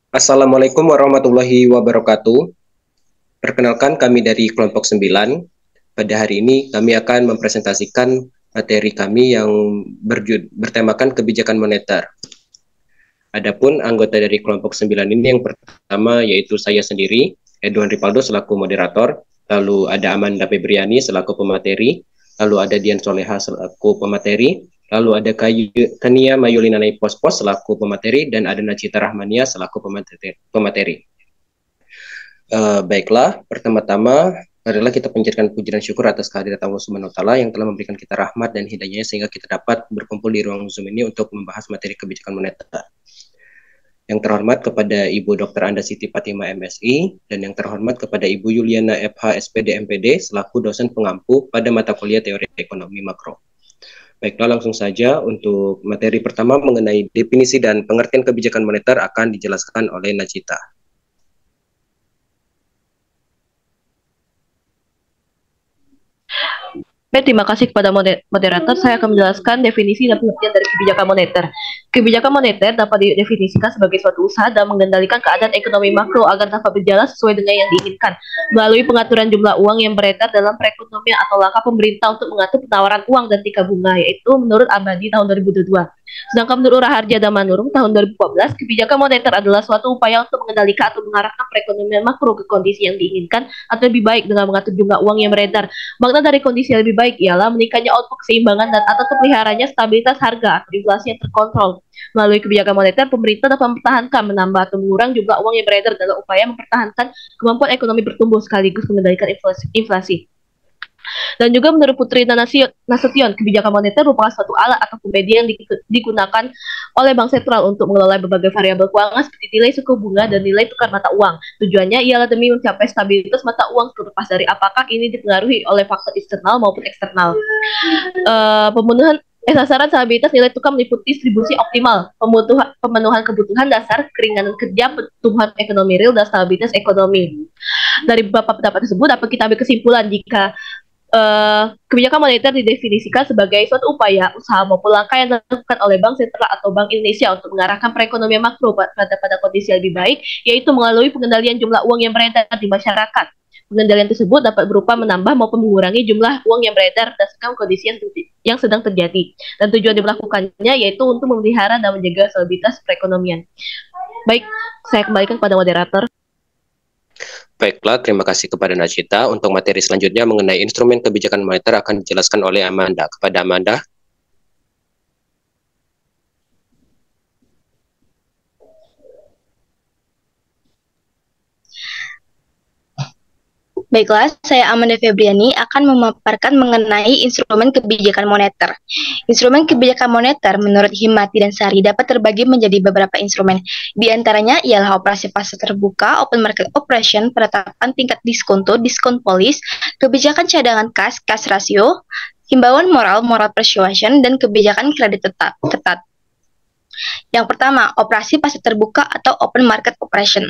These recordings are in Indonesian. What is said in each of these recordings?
Assalamualaikum warahmatullahi wabarakatuh. Perkenalkan kami dari kelompok 9. Pada hari ini kami akan mempresentasikan materi kami yang bertemakan kebijakan moneter. Adapun anggota dari kelompok 9 ini yang pertama yaitu saya sendiri, Edwan Ripaldo selaku moderator, lalu ada Amanda Febriani selaku pemateri, lalu ada Dian Soleha selaku pemateri, lalu ada Kania Mayulina Pospos selaku pemateri, dan ada Nacita Rahmania selaku pemateri. Baiklah, pertama-tama adalah kita panjatkan puji dan syukur atas kehadirat Allah Subhanahu wa Ta'ala yang telah memberikan kita rahmat dan hidayahnya sehingga kita dapat berkumpul di ruang Zoom ini untuk membahas materi kebijakan moneter. Yang terhormat kepada Ibu Dr. Anda Siti Fatima MSI, dan yang terhormat kepada Ibu Yuliana FH SPD MPD selaku dosen pengampu pada mata kuliah Teori Ekonomi Makro. Baiklah, langsung saja untuk materi pertama mengenai definisi dan pengertian kebijakan moneter akan dijelaskan oleh Najita. Baik, terima kasih kepada moderator. Saya akan menjelaskan definisi dan pengertian dari kebijakan moneter. Kebijakan moneter dapat didefinisikan sebagai suatu usaha dalam mengendalikan keadaan ekonomi makro agar dapat berjalan sesuai dengan yang diinginkan melalui pengaturan jumlah uang yang beredar dalam perekonomian atau langkah pemerintah untuk mengatur penawaran uang dan tingkat bunga, yaitu menurut Abadi tahun 2022. Sedangkan menurut Raharja dan Manurung tahun 2014, kebijakan moneter adalah suatu upaya untuk mengendalikan atau mengarahkan perekonomian makro ke kondisi yang diinginkan atau lebih baik dengan mengatur jumlah uang yang beredar. Makna dari kondisi yang lebih baik ialah meningkatnya output keseimbangan dan atau terpeliharanya stabilitas harga atau inflasi yang terkontrol. Melalui kebijakan moneter, pemerintah dapat mempertahankan, menambah atau mengurang jumlah uang yang beredar dalam upaya mempertahankan kemampuan ekonomi bertumbuh sekaligus mengendalikan inflasi. Dan juga menurut Putri Nasution, kebijakan moneter merupakan suatu alat atau media yang digunakan oleh Bank Sentral untuk mengelola berbagai variabel keuangan seperti nilai suku bunga dan nilai tukar mata uang. Tujuannya ialah demi mencapai stabilitas mata uang terlepas dari apakah ini dipengaruhi oleh faktor eksternal maupun eksternal. Sasaran stabilitas nilai tukar meliputi distribusi optimal, pemenuhan kebutuhan dasar, keringanan kerja, pertumbuhan ekonomi real, dan stabilitas ekonomi. Dari beberapa pendapat tersebut dapat kita ambil kesimpulan jika kebijakan moneter didefinisikan sebagai suatu upaya, usaha maupun langkah yang dilakukan oleh Bank Sentral atau Bank Indonesia untuk mengarahkan perekonomian makro pada kondisi yang lebih baik, yaitu melalui pengendalian jumlah uang yang beredar di masyarakat. Pengendalian tersebut dapat berupa menambah maupun mengurangi jumlah uang yang beredar berdasarkan kondisi yang sedang terjadi. Dan tujuan dilakukannya yaitu untuk memelihara dan menjaga stabilitas perekonomian. Baik, saya kembalikan kepada moderator. Baiklah, terima kasih kepada Najita. Untuk materi selanjutnya mengenai instrumen kebijakan moneter akan dijelaskan oleh Amanda. Kepada Amanda. Baiklah, saya Amanda Febriani akan memaparkan mengenai instrumen kebijakan moneter. Instrumen kebijakan moneter menurut Himati dan Sari dapat terbagi menjadi beberapa instrumen. Di antaranya ialah operasi pasar terbuka, open market operation, penetapan tingkat diskonto, diskon polis, kebijakan cadangan kas, cash ratio, himbauan moral, moral persuasion, dan kebijakan kredit ketat. Yang pertama, operasi pasar terbuka atau open market operation.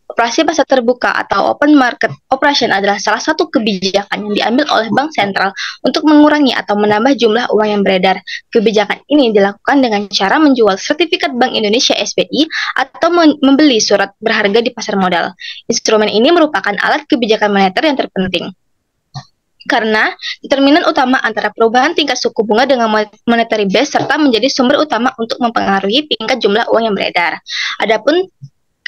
Operasi pasar terbuka atau open market operation adalah salah satu kebijakan yang diambil oleh Bank Sentral untuk mengurangi atau menambah jumlah uang yang beredar. Kebijakan ini dilakukan dengan cara menjual sertifikat Bank Indonesia SBI atau membeli surat berharga di pasar modal. Instrumen ini merupakan alat kebijakan moneter yang terpenting karena determinan utama antara perubahan tingkat suku bunga dengan monetary base serta menjadi sumber utama untuk mempengaruhi tingkat jumlah uang yang beredar. Adapun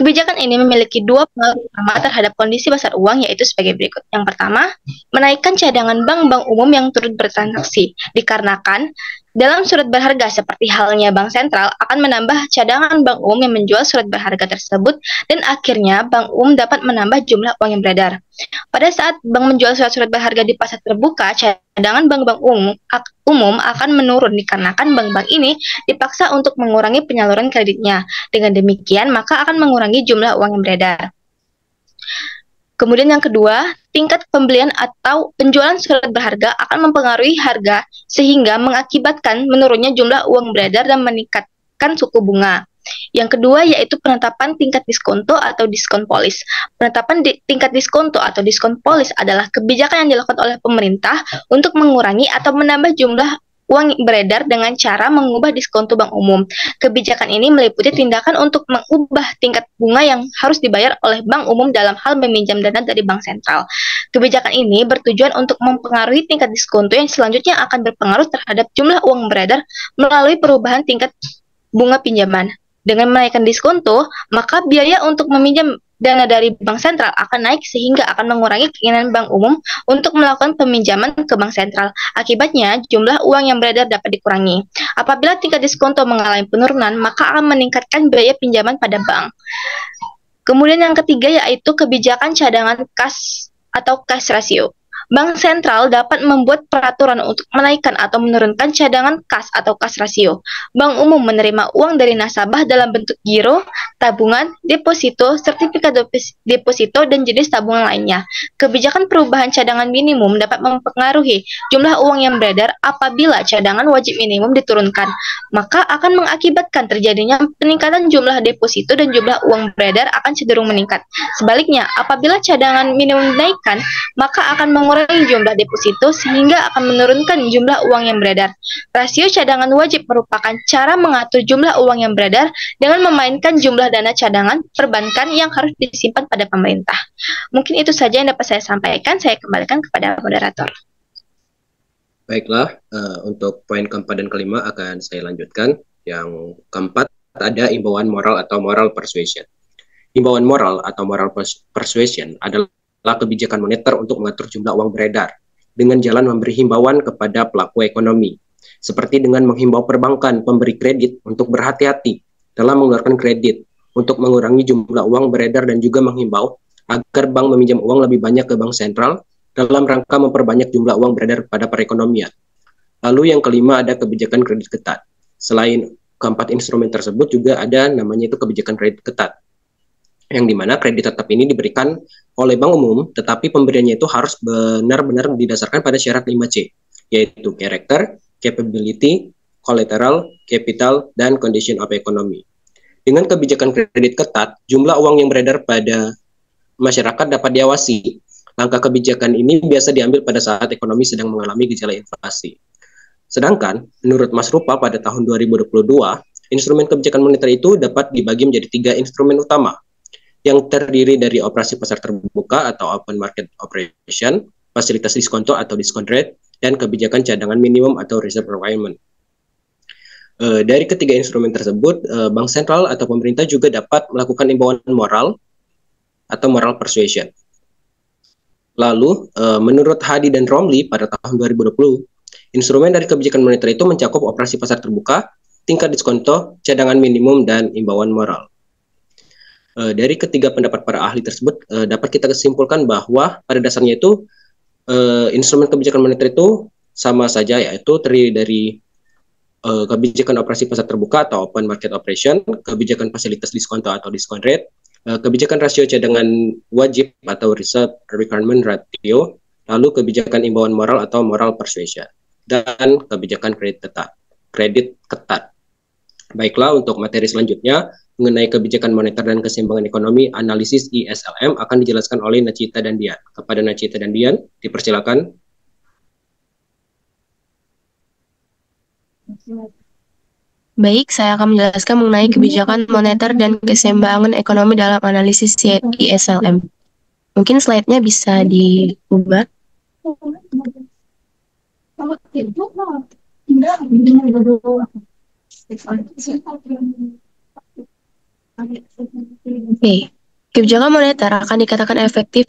kebijakan ini memiliki dua pengaruh utama terhadap kondisi pasar uang, yaitu sebagai berikut. Yang pertama, menaikkan cadangan bank-bank umum yang turut bertransaksi, dikarenakan dalam surat berharga seperti halnya Bank Sentral akan menambah cadangan bank umum yang menjual surat berharga tersebut, dan akhirnya bank umum dapat menambah jumlah uang yang beredar. Pada saat bank menjual surat-surat berharga di pasar terbuka, cadangan bank-bank umum akan menurun dikarenakan bank-bank ini dipaksa untuk mengurangi penyaluran kreditnya. Dengan demikian, maka akan mengurangi jumlah uang yang beredar. Kemudian yang kedua, tingkat pembelian atau penjualan surat berharga akan mempengaruhi harga sehingga mengakibatkan menurunnya jumlah uang beredar dan meningkatkan suku bunga. Yang kedua yaitu penetapan tingkat diskonto atau diskon polis. Penetapan tingkat diskonto atau diskon polis adalah kebijakan yang dilakukan oleh pemerintah untuk mengurangi atau menambah jumlah uang beredar dengan cara mengubah diskonto bank umum. Kebijakan ini meliputi tindakan untuk mengubah tingkat bunga yang harus dibayar oleh bank umum dalam hal meminjam dana dari bank sentral. Kebijakan ini bertujuan untuk mempengaruhi tingkat diskonto yang selanjutnya akan berpengaruh terhadap jumlah uang beredar melalui perubahan tingkat bunga pinjaman. Dengan menaikkan diskonto, maka biaya untuk meminjam dana dari bank sentral akan naik sehingga akan mengurangi keinginan bank umum untuk melakukan peminjaman ke bank sentral. Akibatnya, jumlah uang yang beredar dapat dikurangi. Apabila tingkat diskonto mengalami penurunan, maka akan meningkatkan biaya pinjaman pada bank. Kemudian yang ketiga yaitu kebijakan cadangan kas atau cash ratio. Bank sentral dapat membuat peraturan untuk menaikkan atau menurunkan cadangan kas atau cash ratio. Bank umum menerima uang dari nasabah dalam bentuk giro, tabungan, deposito, sertifikat deposito, dan jenis tabungan lainnya. Kebijakan perubahan cadangan minimum dapat mempengaruhi jumlah uang yang beredar apabila cadangan wajib minimum diturunkan, maka akan mengakibatkan terjadinya peningkatan jumlah deposito dan jumlah uang beredar akan cenderung meningkat. Sebaliknya, apabila cadangan minimum dinaikkan, maka akan mengurangi jumlah deposito sehingga akan menurunkan jumlah uang yang beredar. Rasio cadangan wajib merupakan cara mengatur jumlah uang yang beredar dengan memainkan jumlah dana cadangan perbankan yang harus disimpan pada pemerintah. Mungkin itu saja yang dapat saya sampaikan. Saya kembalikan kepada moderator. Baiklah, untuk poin keempat dan kelima akan saya lanjutkan. Yang keempat ada imbauan moral atau moral persuasion. Imbauan moral atau moral persuasion adalah kebijakan moneter untuk mengatur jumlah uang beredar dengan jalan memberi himbauan kepada pelaku ekonomi, seperti dengan menghimbau perbankan pemberi kredit untuk berhati-hati dalam mengeluarkan kredit untuk mengurangi jumlah uang beredar dan juga menghimbau agar bank meminjam uang lebih banyak ke bank sentral dalam rangka memperbanyak jumlah uang beredar pada perekonomian. Lalu yang kelima ada kebijakan kredit ketat. Selain keempat instrumen tersebut juga ada namanya itu kebijakan kredit ketat, yang dimana kredit tetap ini diberikan oleh bank umum, tetapi pemberiannya itu harus benar-benar didasarkan pada syarat 5C, yaitu character, capability, collateral, capital, dan condition of economy. Dengan kebijakan kredit ketat, jumlah uang yang beredar pada masyarakat dapat diawasi. Langkah kebijakan ini biasa diambil pada saat ekonomi sedang mengalami gejala inflasi. Sedangkan, menurut Mas Rupa pada tahun 2022, instrumen kebijakan moneter itu dapat dibagi menjadi 3 instrumen utama, yang terdiri dari operasi pasar terbuka atau open market operation, fasilitas diskonto atau discount rate, dan kebijakan cadangan minimum atau reserve requirement. Dari ketiga instrumen tersebut, bank sentral atau pemerintah juga dapat melakukan imbauan moral atau moral persuasion. Lalu, menurut Hadi dan Romli pada tahun 2020, instrumen dari kebijakan moneter itu mencakup operasi pasar terbuka, tingkat diskonto, cadangan minimum, dan imbauan moral. Dari ketiga pendapat para ahli tersebut dapat kita kesimpulkan bahwa pada dasarnya itu instrumen kebijakan moneter itu sama saja, yaitu terdiri dari kebijakan operasi pasar terbuka atau open market operation, kebijakan fasilitas diskonto atau discount rate, kebijakan rasio cadangan wajib atau reserve requirement ratio, lalu kebijakan imbauan moral atau moral persuasion, dan kebijakan kredit ketat. Baiklah, untuk materi selanjutnya mengenai kebijakan moneter dan keseimbangan ekonomi, analisis ISLM akan dijelaskan oleh Nachita dan Dian. Kepada Nachita dan Dian, dipersilakan. Baik, saya akan menjelaskan mengenai kebijakan moneter dan keseimbangan ekonomi dalam analisis ISLM. Mungkin slide-nya bisa diubah. Oke, kebijakan moneter akan dikatakan efektif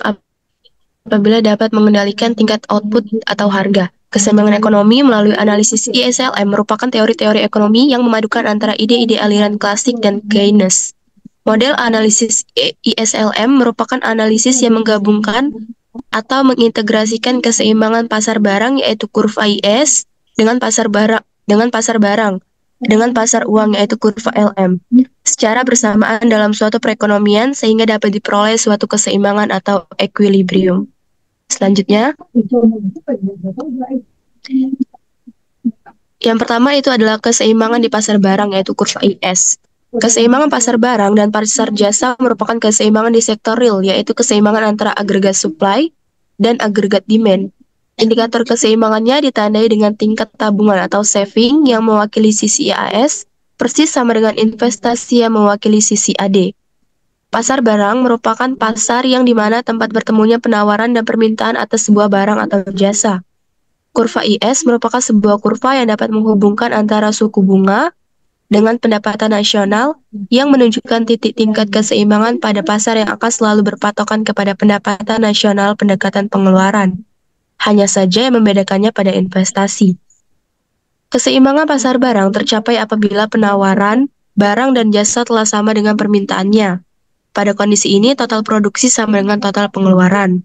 apabila dapat mengendalikan tingkat output atau harga. Keseimbangan ekonomi melalui analisis ISLM merupakan teori-teori ekonomi yang memadukan antara ide-ide aliran klasik dan Keynes. Model analisis ISLM merupakan analisis yang menggabungkan atau mengintegrasikan keseimbangan pasar barang yaitu kurva IS dengan pasar uang yaitu kurva LM secara bersamaan dalam suatu perekonomian sehingga dapat diperoleh suatu keseimbangan atau equilibrium. Selanjutnya, yang pertama itu adalah keseimbangan di pasar barang yaitu kurva IS. Keseimbangan pasar barang dan pasar jasa merupakan keseimbangan di sektor real yaitu keseimbangan antara agregat supply dan agregat demand. Indikator keseimbangannya ditandai dengan tingkat tabungan atau saving yang mewakili sisi IAS, persis sama dengan investasi yang mewakili sisi AD. Pasar barang merupakan pasar yang dimana tempat bertemunya penawaran dan permintaan atas sebuah barang atau jasa. Kurva IS merupakan sebuah kurva yang dapat menghubungkan antara suku bunga dengan pendapatan nasional yang menunjukkan titik tingkat keseimbangan pada pasar yang akan selalu berpatokan kepada pendapatan nasional pendekatan pengeluaran. Hanya saja yang membedakannya pada investasi. Keseimbangan pasar barang tercapai apabila penawaran, barang dan jasa telah sama dengan permintaannya. Pada kondisi ini, total produksi sama dengan total pengeluaran.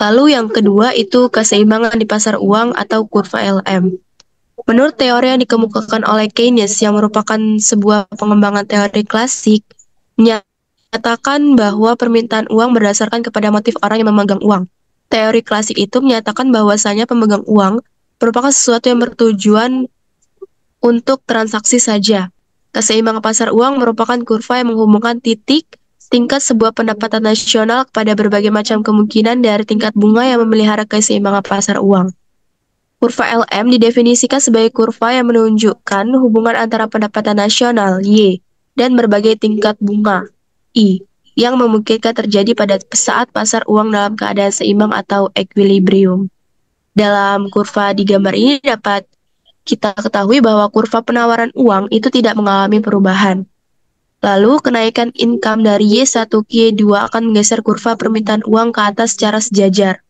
Lalu yang kedua itu keseimbangan di pasar uang atau kurva LM. Menurut teori yang dikemukakan oleh Keynes yang merupakan sebuah pengembangan teori klasik, menyatakan bahwa permintaan uang berdasarkan kepada motif orang yang memegang uang. Teori klasik itu menyatakan bahwasanya pemegang uang merupakan sesuatu yang bertujuan untuk transaksi saja. Keseimbangan pasar uang merupakan kurva yang menghubungkan tingkat sebuah pendapatan nasional kepada berbagai macam kemungkinan dari tingkat bunga yang memelihara keseimbangan pasar uang. Kurva LM didefinisikan sebagai kurva yang menunjukkan hubungan antara pendapatan nasional Y dan berbagai tingkat bunga I yang memungkinkan terjadi pada saat pasar uang dalam keadaan seimbang atau equilibrium. Dalam kurva di gambar ini dapat kita ketahui bahwa kurva penawaran uang itu tidak mengalami perubahan. Lalu, kenaikan income dari Y1 ke Y2 akan menggeser kurva permintaan uang ke atas secara sejajar.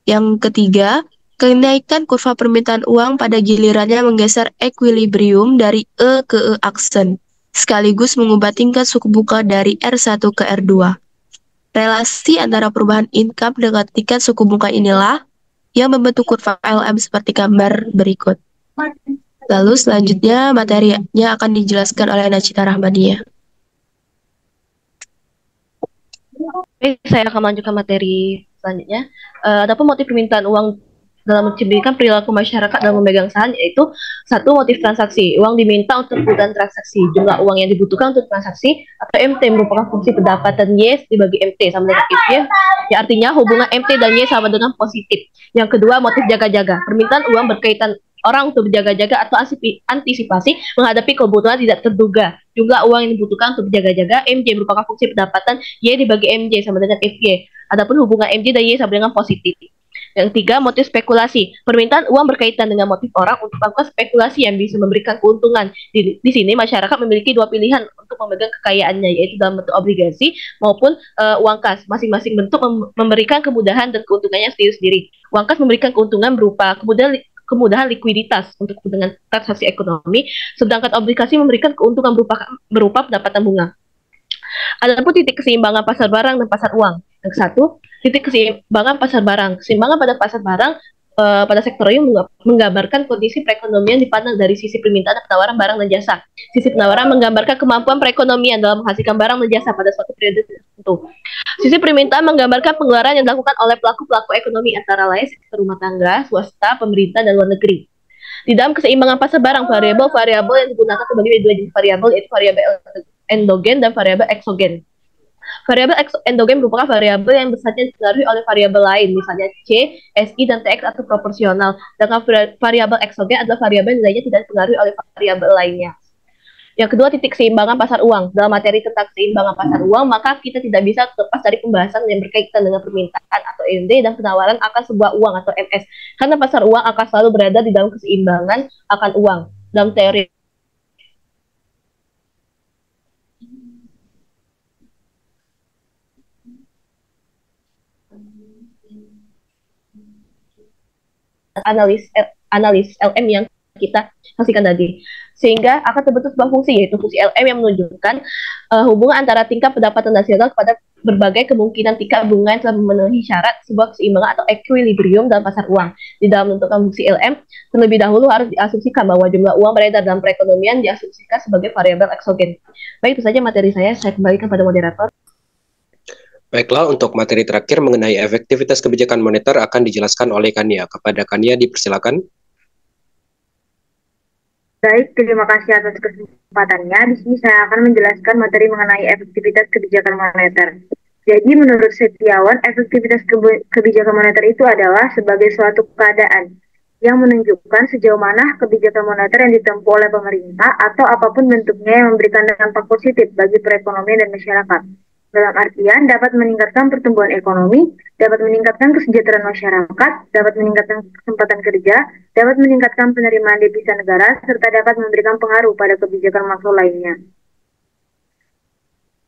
Yang ketiga, kenaikan kurva permintaan uang pada gilirannya menggeser equilibrium dari E ke E aksen, sekaligus mengubah tingkat suku bunga dari R1 ke R2. Relasi antara perubahan income dengan tingkat suku bunga inilah yang membentuk kurva LM seperti gambar berikut. Lalu selanjutnya materinya akan dijelaskan oleh Nachita Rahmadiah. Baik, saya akan melanjutkan materi selanjutnya. Adapun motif permintaan uang dalam mencerminkan perilaku masyarakat dalam memegang saham, yaitu satu, motif transaksi. Uang diminta untuk kebutuhan transaksi. Jumlah uang yang dibutuhkan untuk transaksi atau MT merupakan fungsi pendapatan Y dibagi MT sama dengan X Y. Ya, artinya hubungan MT dan Y sama dengan positif. Yang kedua, motif jaga-jaga. Permintaan uang berkaitan orang untuk berjaga-jaga atau antisipasi menghadapi kebutuhan tidak terduga. Jumlah uang yang dibutuhkan untuk berjaga-jaga, MJ merupakan fungsi pendapatan Y dibagi MJ sama dengan FY. Adapun hubungan MJ dan Y sama dengan positif. Yang tiga, motif spekulasi. Permintaan uang berkaitan dengan motif orang untuk melakukan spekulasi yang bisa memberikan keuntungan. Di sini masyarakat memiliki dua pilihan untuk memegang kekayaannya, yaitu dalam bentuk obligasi maupun uang kas. Masing-masing bentuk memberikan kemudahan dan keuntungannya sendiri-sendiri. Uang kas memberikan keuntungan berupa kemudahan likuiditas untuk kepentingan transaksi ekonomi, sedangkan obligasi memberikan keuntungan berupa pendapatan bunga. Adapun titik keseimbangan pasar barang dan pasar uang. Yang satu, titik keseimbangan pasar barang. Keseimbangan pada pasar barang pada sektor ini menggambarkan kondisi perekonomian dipandang dari sisi permintaan dan penawaran barang dan jasa. Sisi penawaran menggambarkan kemampuan perekonomian dalam menghasilkan barang dan jasa pada suatu periode tertentu. Sisi permintaan menggambarkan pengeluaran yang dilakukan oleh pelaku-pelaku ekonomi antara lain sektor rumah tangga, swasta, pemerintah, dan luar negeri. Di dalam keseimbangan pasar barang, variabel yang digunakan terbagi menjadi dua jenis variabel, yaitu variabel endogen dan variabel eksogen. Variabel endogen merupakan variabel yang besarnya dipengaruhi oleh variabel lain, misalnya C, SI, dan TX atau proporsional. Sedangkan variabel eksogen adalah variabel yang nilainya tidak dipengaruhi oleh variabel lainnya. Yang kedua, titik keseimbangan pasar uang. Dalam materi tentang keseimbangan pasar uang, maka kita tidak bisa lepas dari pembahasan yang berkaitan dengan permintaan atau MD dan penawaran akan sebuah uang atau MS. Karena pasar uang akan selalu berada di dalam keseimbangan akan uang. Dalam teori analis LM yang kita saksikan tadi, sehingga akan terbentuk sebuah fungsi, yaitu fungsi LM yang menunjukkan hubungan antara tingkat pendapatan nasional kepada berbagai kemungkinan tingkat bunga yang telah memenuhi syarat sebuah keseimbangan atau equilibrium dalam pasar uang. Di dalam menentukan fungsi LM, terlebih dahulu harus diasumsikan bahwa jumlah uang beredar dalam perekonomian diasumsikan sebagai variabel eksogen. Baik, itu saja materi saya kembalikan pada moderator. Baiklah, untuk materi terakhir mengenai efektivitas kebijakan moneter akan dijelaskan oleh Kania. Kepada Kania dipersilakan. Baik, terima kasih atas kesempatannya. Di sini saya akan menjelaskan materi mengenai efektivitas kebijakan moneter. Jadi menurut Setiawan, efektivitas kebijakan moneter itu adalah sebagai suatu keadaan yang menunjukkan sejauh mana kebijakan moneter yang ditempuh oleh pemerintah atau apapun bentuknya yang memberikan dampak positif bagi perekonomian dan masyarakat. Dalam artian dapat meningkatkan pertumbuhan ekonomi, dapat meningkatkan kesejahteraan masyarakat, dapat meningkatkan kesempatan kerja, dapat meningkatkan penerimaan devisa negara, serta dapat memberikan pengaruh pada kebijakan makro lainnya.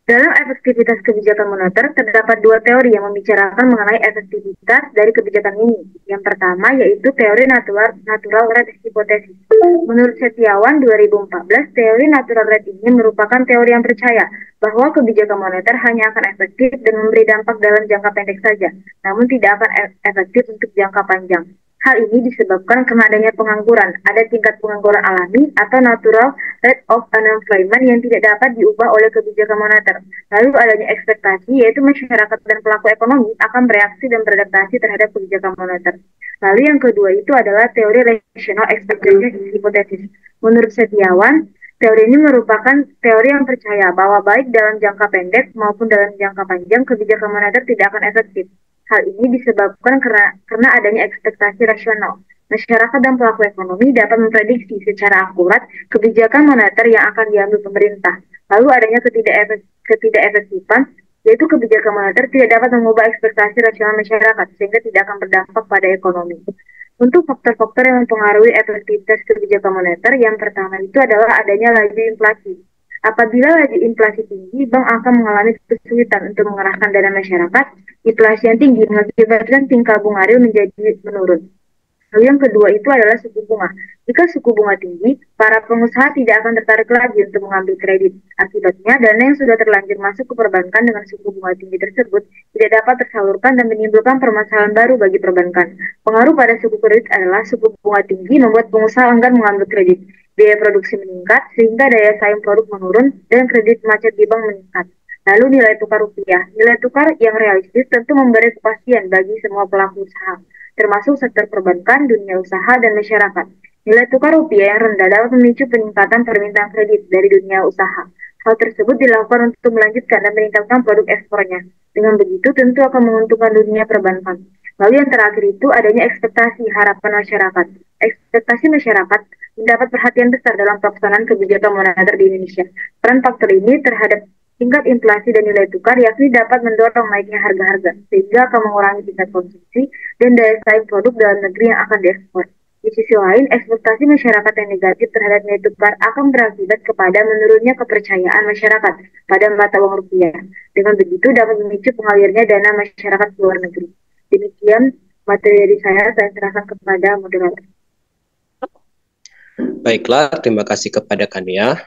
Dalam efektivitas kebijakan moneter, terdapat dua teori yang membicarakan mengenai efektivitas dari kebijakan ini. Yang pertama yaitu teori natural rate hypothesis. Menurut Setiawan 2014, teori natural rate ini merupakan teori yang percaya bahwa kebijakan moneter hanya akan efektif dan memberi dampak dalam jangka pendek saja, namun tidak akan efektif untuk jangka panjang. Hal ini disebabkan karena adanya pengangguran, ada tingkat pengangguran alami atau natural rate of unemployment yang tidak dapat diubah oleh kebijakan moneter. Lalu adanya ekspektasi, yaitu masyarakat dan pelaku ekonomi akan bereaksi dan beradaptasi terhadap kebijakan moneter. Lalu yang kedua itu adalah teori rational expectation hypothesis. Menurut Setiawan, teori ini merupakan teori yang percaya bahwa baik dalam jangka pendek maupun dalam jangka panjang kebijakan moneter tidak akan efektif. Hal ini disebabkan karena adanya ekspektasi rasional. Masyarakat dan pelaku ekonomi dapat memprediksi secara akurat kebijakan moneter yang akan diambil pemerintah. Lalu adanya ketidakefektifan, yaitu kebijakan moneter tidak dapat mengubah ekspektasi rasional masyarakat sehingga tidak akan berdampak pada ekonomi. Untuk faktor-faktor yang mempengaruhi efektivitas kebijakan moneter, yang pertama itu adalah adanya laju inflasi. Apabila laju inflasi tinggi, bank akan mengalami kesulitan untuk mengerahkan dana masyarakat. Inflasi yang tinggi mengakibatkan tingkah bunga real menjadi menurun. Lalu yang kedua itu adalah suku bunga. Jika suku bunga tinggi, para pengusaha tidak akan tertarik lagi untuk mengambil kredit. Akibatnya, dana yang sudah terlanjur masuk ke perbankan dengan suku bunga tinggi tersebut tidak dapat tersalurkan dan menimbulkan permasalahan baru bagi perbankan. Pengaruh pada suku kredit adalah suku bunga tinggi membuat pengusaha enggan mengambil kredit. Biaya produksi meningkat sehingga daya saing produk menurun dan kredit macet di bank meningkat. Lalu nilai tukar rupiah. Nilai tukar yang realistis tentu memberi kepastian bagi semua pelaku usaha, termasuk sektor perbankan, dunia usaha, dan masyarakat. Nilai tukar rupiah yang rendah dapat memicu peningkatan permintaan kredit dari dunia usaha. Hal tersebut dilakukan untuk melanjutkan dan meningkatkan produk ekspornya. Dengan begitu tentu akan menguntungkan dunia perbankan. Lalu yang terakhir itu adanya ekspektasi harapan masyarakat. Ekspektasi masyarakat mendapat perhatian besar dalam pelaksanaan kebijakan moneter di Indonesia. Peran faktor ini terhadap tingkat inflasi dan nilai tukar yakni dapat mendorong naiknya harga-harga sehingga akan mengurangi tingkat konsumsi dan daya saing produk dalam negeri yang akan diekspor. Di sisi lain, ekspektasi masyarakat yang negatif terhadap nilai tukar akan berakibat kepada menurunnya kepercayaan masyarakat pada mata uang rupiah. Dengan begitu dapat memicu pengalirnya dana masyarakat ke luar negeri. Demikian materi dari saya serahkan kepada moderator. Baiklah, terima kasih kepada Kania.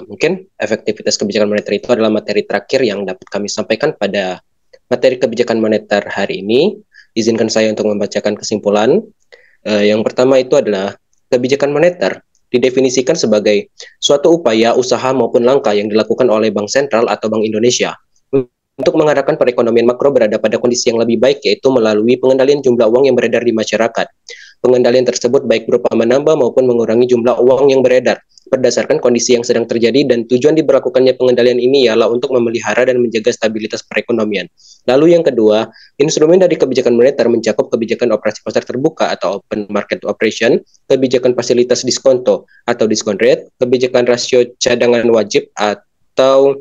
Mungkin efektivitas kebijakan moneter itu adalah materi terakhir yang dapat kami sampaikan pada materi kebijakan moneter hari ini. Izinkan saya untuk membacakan kesimpulan. Yang pertama itu adalah kebijakan moneter didefinisikan sebagai suatu upaya, usaha maupun langkah yang dilakukan oleh Bank Sentral atau Bank Indonesia untuk mengharapkan perekonomian makro berada pada kondisi yang lebih baik, yaitu melalui pengendalian jumlah uang yang beredar di masyarakat. Pengendalian tersebut baik berupa menambah maupun mengurangi jumlah uang yang beredar berdasarkan kondisi yang sedang terjadi, dan tujuan diberlakukannya pengendalian ini ialah untuk memelihara dan menjaga stabilitas perekonomian. Lalu yang kedua, instrumen dari kebijakan moneter mencakup kebijakan operasi pasar terbuka atau open market operation, kebijakan fasilitas diskonto atau discount rate, kebijakan rasio cadangan wajib atau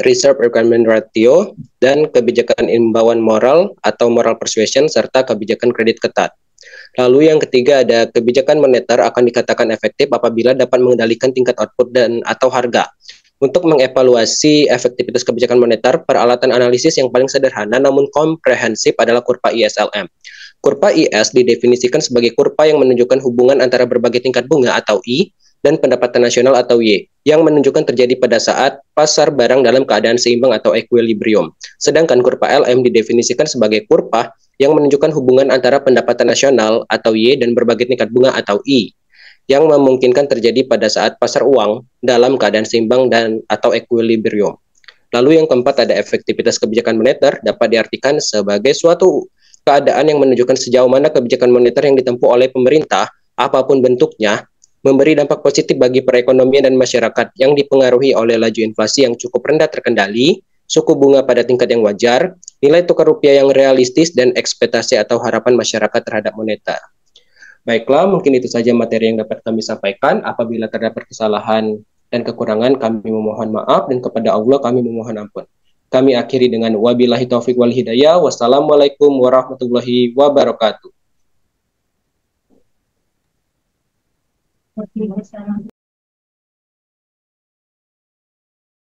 reserve requirement ratio, dan kebijakan imbauan moral atau moral persuasion, serta kebijakan kredit ketat. Lalu yang ketiga ada kebijakan moneter akan dikatakan efektif apabila dapat mengendalikan tingkat output dan atau harga. Untuk mengevaluasi efektivitas kebijakan moneter, peralatan analisis yang paling sederhana namun komprehensif adalah kurva ISLM. Kurva IS didefinisikan sebagai kurva yang menunjukkan hubungan antara berbagai tingkat bunga atau I dan pendapatan nasional atau Y, yang menunjukkan terjadi pada saat pasar barang dalam keadaan seimbang atau equilibrium. Sedangkan kurva LM didefinisikan sebagai kurva yang menunjukkan hubungan antara pendapatan nasional atau Y dan berbagai tingkat bunga atau I, yang memungkinkan terjadi pada saat pasar uang dalam keadaan seimbang dan atau equilibrium. Lalu yang keempat ada efektivitas kebijakan moneter dapat diartikan sebagai suatu keadaan yang menunjukkan sejauh mana kebijakan moneter yang ditempuh oleh pemerintah, apapun bentuknya, memberi dampak positif bagi perekonomian dan masyarakat yang dipengaruhi oleh laju inflasi yang cukup rendah terkendali, suku bunga pada tingkat yang wajar, nilai tukar rupiah yang realistis, dan ekspektasi atau harapan masyarakat terhadap moneter. Baiklah, mungkin itu saja materi yang dapat kami sampaikan. Apabila terdapat kesalahan dan kekurangan, kami memohon maaf, dan kepada Allah kami memohon ampun. Kami akhiri dengan wabillahi taufik wal hidayah. Wassalamualaikum warahmatullahi wabarakatuh.